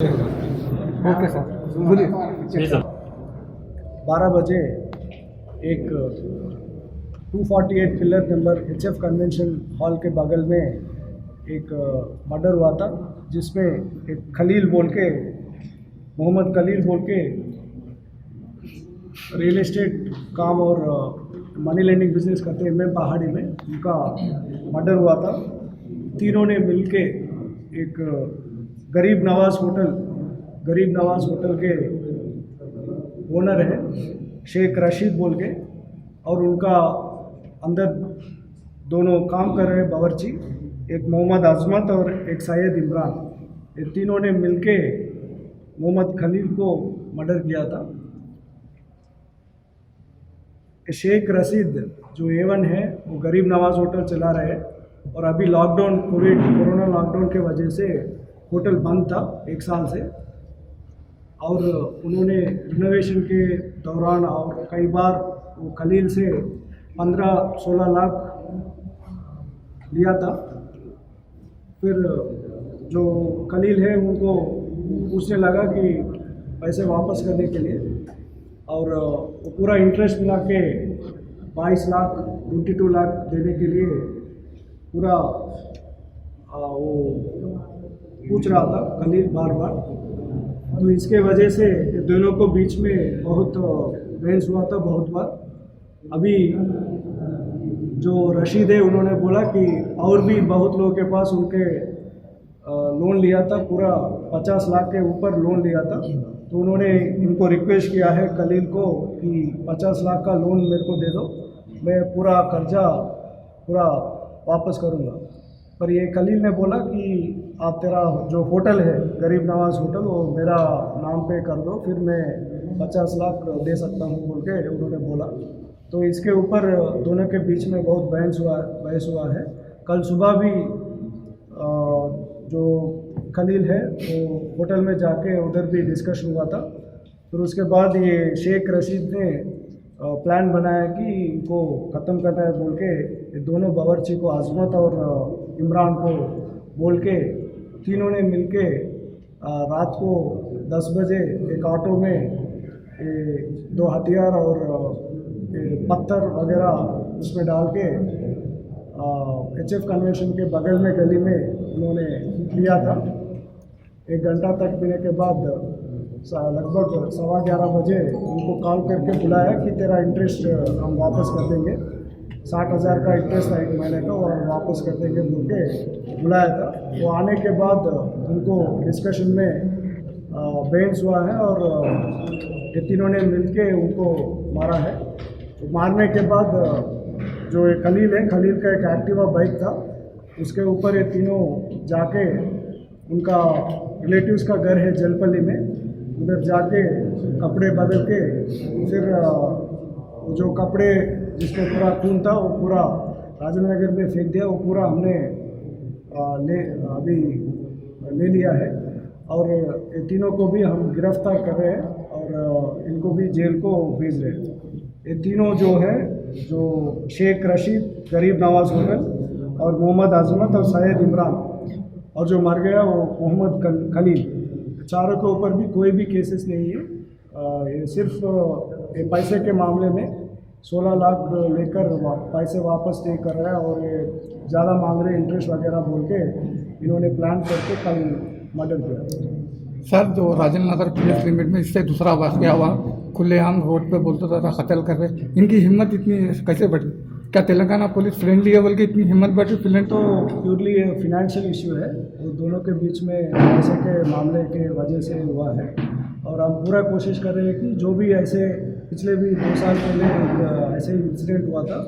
Okay sir, बोलिए। जी sir. 12 बजे एक 248 pillar number HF convention hall के बगल में एक मर्डर हुआ था, जिसमें एक खलील बोल के, मोहम्मद खलील बोल के रियल एस्टेट काम और मनी लेंडिंग बिजनेस करते हैं MM पहाड़ी में, उनका मर्डर हुआ था। तीनों ने मिलके एक गरीब नवाज़ होटल के ओनर है शेख रशीद बोल के, और उनका अंदर दोनों काम कर रहे बावर्ची, एक मोहम्मद अजमत और एक सैयद इमरान, ये तीनों ने मिलके मोहम्मद खलील को मर्डर किया था। शेख रशीद जो A1 है वो गरीब नवाज़ होटल चला रहे हैं, और अभी कोरोना लॉकडाउन के वजह से होटल बंद था 1 साल से, और उन्होंने रिनोवेशन के दौरान और कई बार वो खलील से 15-16 लाख लिया था। फिर जो खलील है उनको पूछने लगा कि पैसे वापस करने के लिए, और वो पूरा इंटरेस्ट मिला के 22 लाख देने के लिए पूरा वो पूछ रहा था खलील बार बार। तो इसके वजह से दोनों को बीच में बहुत बहस हुआ था बहुत बार। अभी जो रशीद है उन्होंने बोला कि और भी बहुत लोगों के पास उनके लोन लिया था, पूरा 50 लाख के ऊपर लोन लिया था। तो उन्होंने इनको रिक्वेस्ट किया है खलील को कि 50 लाख का लोन मेरे को दे दो, मैं पूरा कर्जा पूरा वापस करूँगा। पर ये खलील ने बोला कि आप तेरा जो होटल है गरीब नवाज़ होटल वो मेरा नाम पे कर दो, फिर मैं 50 लाख दे सकता हूँ बोल के उन्होंने बोला। तो इसके ऊपर दोनों के बीच में बहुत बहस हुआ है। कल सुबह भी जो खलील है वो होटल में जाके उधर भी डिस्कशन हुआ था। फिर उसके बाद ये शेख रशीद ने प्लान बनाया कि इनको ख़त्म करना है बोल के, ये दोनों बावर्ची को अजमत और इमरान को बोल के तीनों ने मिलके रात को 10 बजे एक ऑटो में 2 हथियार और पत्थर वगैरह उसमें डाल के HF कन्वेंशन के बगल में गली में उन्होंने लिया था। 1 घंटा तक पीने के बाद लगभग 11:15 बजे उनको कॉल करके बुलाया कि तेरा इंटरेस्ट हम वापस कर देंगे, 60,000 का इंटरेस्ट था 1 महीने का, और वापस कर देंगे बोल के बुलाया था। वो आने के बाद उनको डिस्कशन में बहस हुआ है, और ये तीनों ने मिलके उनको मारा है। तो मारने के बाद जो ये खलील है, खलील का एक एक्टिवा बाइक था, उसके ऊपर ये तीनों जाके उनका रिलेटिव्स का घर है जलपल्ली में, उधर जाके कपड़े बदल के फिर जो कपड़े जिसमें पूरा खून था वो पूरा राजेंद्र नगर में फेंक दिया। वो पूरा हमने अभी ले लिया है, और ये तीनों को भी हम गिरफ्तार कर रहे हैं और इनको भी जेल को भेज रहे हैं। ये तीनों जो है, जो शेख रशीद गरीब नवाज़ होटल और मोहम्मद अजमत और सैयद इमरान, और जो मर गया वो मोहम्मद खलील, चारों के ऊपर भी कोई भी केसेस नहीं है। ये सिर्फ पैसे के मामले में 16 लाख लेकर पैसे वापस नहीं कर रहा है, और ये ज़्यादा मांग रहे इंटरेस्ट वगैरह बोल के इन्होंने प्लान करके कल मर्डर किया। सर, जो राजेंद्र नगर पुलिस लिमिट में इससे दूसरा वाक़या हुआ, खुलेआम रोड पे बोलते था कत्ल कर रहे, इनकी हिम्मत इतनी कैसे बढ़ी? क्या तेलंगाना पुलिस फ्रेंडली है बोल के इतनी हिम्मत बढ़ी? तो प्योरली फिनेंशियल इशू है, वो दोनों के बीच में पैसे के मामले के वजह से हुआ है, और हम पूरा कोशिश कर रहे हैं कि जो भी ऐसे पिछले भी 2 साल पहले एक ऐसे ही इंसिडेंट हुआ था,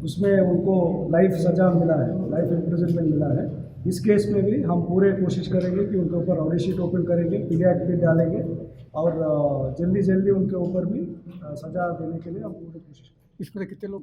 उसमें उनको लाइफ सज़ा मिला है, लाइफ इम्प्रिजनमेंट मिला है। इस केस में भी हम पूरे कोशिश करेंगे कि उनके ऊपर ऑडी शीट ओपन करेंगे, पीडिया एक्ट भी डालेंगे, और जल्दी उनके ऊपर भी सज़ा देने के लिए हम पूरी कोशिश करेंगे। इसमें कितने लोग